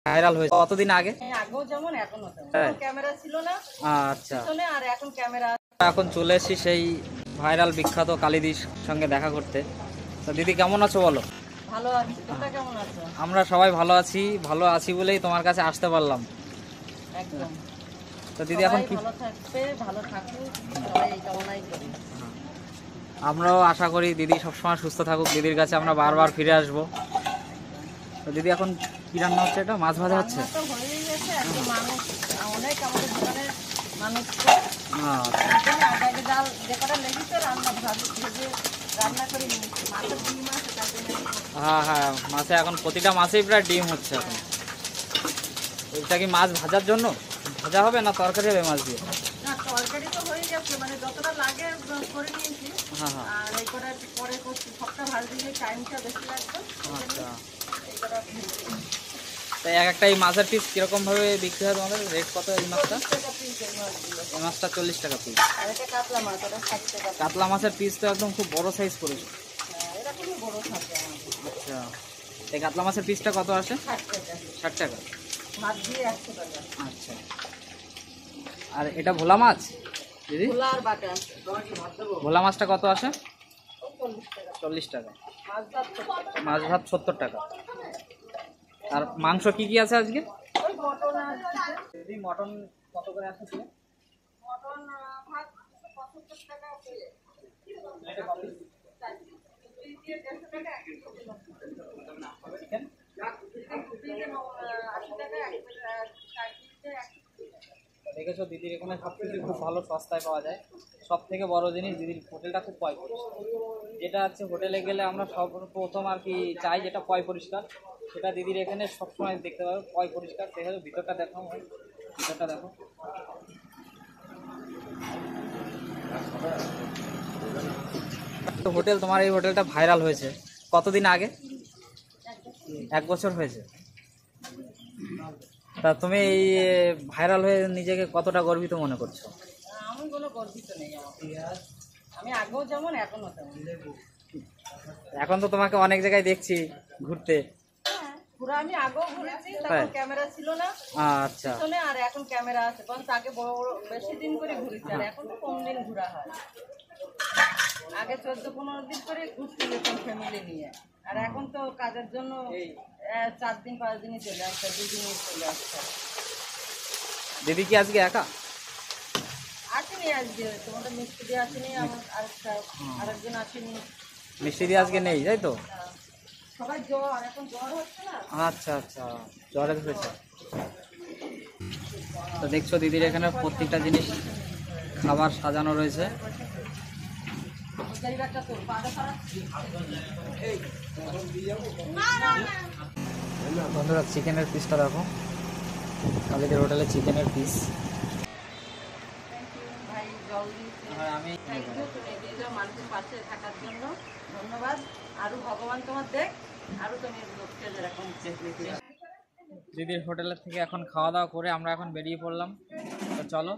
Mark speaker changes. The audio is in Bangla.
Speaker 1: ভাইরাল হয়েছে কতদিন আগে?
Speaker 2: আগেও যেমন এখনো তেমন। ক্যামেরা ছিল না,
Speaker 1: আচ্ছা,
Speaker 2: পিছনে আর এখন ক্যামেরা।
Speaker 1: এখন চলে এসেছি সেই ভাইরাল বিখ্যাত কালিদির সঙ্গে দেখা করতে। তো দিদি কেমন আছো বলো?
Speaker 2: ভালো আছি, তোমরা কেমন আছো?
Speaker 1: আমরা সবাই ভালো আছি বলেই তোমার কাছে আসতে পারলাম।
Speaker 2: একদম।
Speaker 1: তো দিদি এখন কি?
Speaker 2: ভালো থাকবে, ভালো থাকুক, সবাই এই কামনাই করি।
Speaker 1: আমরাও আশা করি দিদি সবসময় সুস্থ থাকুক, দিদির কাছে আমরা বারবার ফিরে আসবো। তো দিদি এখন কি রান্না হচ্ছে? এটা মাছ ভাজা হচ্ছে।
Speaker 2: রান্না তো হয়েই গেছে, এখন মানুষ অনেক আমাদের দোকানের মানুষ তো আগে ডাল যে কটা লেগেছে রান্না ভেজে রান্না করে নিয়েছি। মাছের ডিম আছে তার জন্য।
Speaker 1: হ্যাঁ, মাছে এখন প্রতিটা মাছেই প্রায় ডিম হচ্ছে এখন। এটা কি মাছ ভাজার জন্য ভাজা হবে না তরকারি হবে মাছ দিয়ে?
Speaker 2: না, তরকারি তো হয়ে গেছে, মানে যতটা লাগে করে নিয়েছি।
Speaker 1: হ্যাঁ।
Speaker 2: আর এই কটা একটু পরে করছি, সবটা ভাজি দিলে টাইমটা বেশি লাগবে।
Speaker 1: আচ্ছা,
Speaker 2: এই কটা
Speaker 1: তাই একটা এই মাছের পিস কিরকম ভাবে বিক্রি হয় তোমাদের? রেট কত এই মাছটা?
Speaker 2: 40 টাকা পিস এই মাছগুলো।
Speaker 1: এই মাছটা 40 টাকা পিস।
Speaker 2: আর এটা কাতলা মাছ, ওটা 60 টাকা।
Speaker 1: কাতলা মাছের পিস তো একদম খুব বড় সাইজ করেছে।
Speaker 2: হ্যাঁ, এটা খুবই বড় থাকে আমাদের।
Speaker 1: আচ্ছা, এই কাতলা মাছের পিসটা কত আসে?
Speaker 2: 60 টাকা।
Speaker 1: 60 টাকা।
Speaker 2: ভাত দিয়ে 100 টাকা।
Speaker 1: আচ্ছা, আর এটা ভোলা মাছ দিদি?
Speaker 2: ভোলা আর বাটা
Speaker 1: ভোলা মাছটা কত আসে?
Speaker 2: 40 টাকা।
Speaker 1: 40 টাকা।
Speaker 2: মাছ ভাত 70 টাকা।
Speaker 1: মাছ ভাত 70 টাকা। আর মাংস কি কি আছে আজকে?
Speaker 2: ওই মটন আর চিকেন।
Speaker 1: দিদি মটন কত করে আসে?
Speaker 2: মটন ভাত 75 টাকা প্লেট।
Speaker 1: দেখেছো দিদির এখানে সব কিছু খুব ভালো সস্তায় পাওয়া যায়। সব থেকে বড় জিনিস দিদির হোটেলটা খুব পয় পরিষ্কার। যেটা আছে হোটেলে গেলে আমরা সব প্রথম আর কি চাই যেটা পয় পরিষ্কার, সেটা দিদির এখানে সবসময় দেখতে পাবে পয় পরিষ্কার। দেখো ভিতরটা দেখো, ভিতরটা দেখো। তো হোটেল, তোমার এই হোটেলটা ভাইরাল হয়েছে কতদিন আগে? 1 বছর হয়েছে। তা তুমি এই ভাইরাল হয়ে নিজেকে কতটা গর্বিত মনে করছো?
Speaker 2: আমি কোনো গর্বিত নেই আমার। আমি আগেও যেমন এখনো তেমন।
Speaker 1: এখন তো তোমাকে অনেক জায়গায় দেখছি ঘুরতে।
Speaker 2: পুরো আমি আগেও ঘুরেছি, তখন ক্যামেরা ছিল না।
Speaker 1: আচ্ছা,
Speaker 2: পিছনে আর এখন ক্যামেরা আছে, কারণ তাকে বড় বড় বেশি দিন করে ঘুরেছি, আর এখন তো কম দিন ঘোরা হয়। আগে 14-15 দিন করে ঘুরতে যেতাম ফ্যামিলি নিয়ে, আর এখন তো কাজের জন্য 4 দিন 5 দিনই চলে আসছে, 2 দিনই চলে আসছে।
Speaker 1: দিদি কি আজকে একা?
Speaker 2: আসেনি আজকে, তোমাদের মিস্ত্রি আসেনি, আমার আরেকজন আসেনি।
Speaker 1: মিষ্টি দিয়ে আজকে নেই, তাই তো?
Speaker 2: সবাই জ্বর, এখন জ্বর হচ্ছে না।
Speaker 1: আচ্ছা, জ্বরে ধরেছে। তো দেখছো দিদির এখানে প্রত্যেকটা জিনিস খাবার সাজানো রয়েছে। বন্ধুরা চিকেনের পিসটা দেখো, কালীদের হোটেলে চিকেনের পিস।
Speaker 2: ভাই জল দিয়েছে।
Speaker 1: আমি
Speaker 2: থ্যাংক ইউ, তুমি দিদির মানুষের পাশে থাকার জন্য ধন্যবাদ। আরো ভগবান তোমার দেখ, আরো তুমি লোককে যেরকম
Speaker 1: দিদির হোটেলের থেকে এখন খাওয়া দাওয়া করে আমরা এখন বেরিয়ে পড়লাম। তো চলো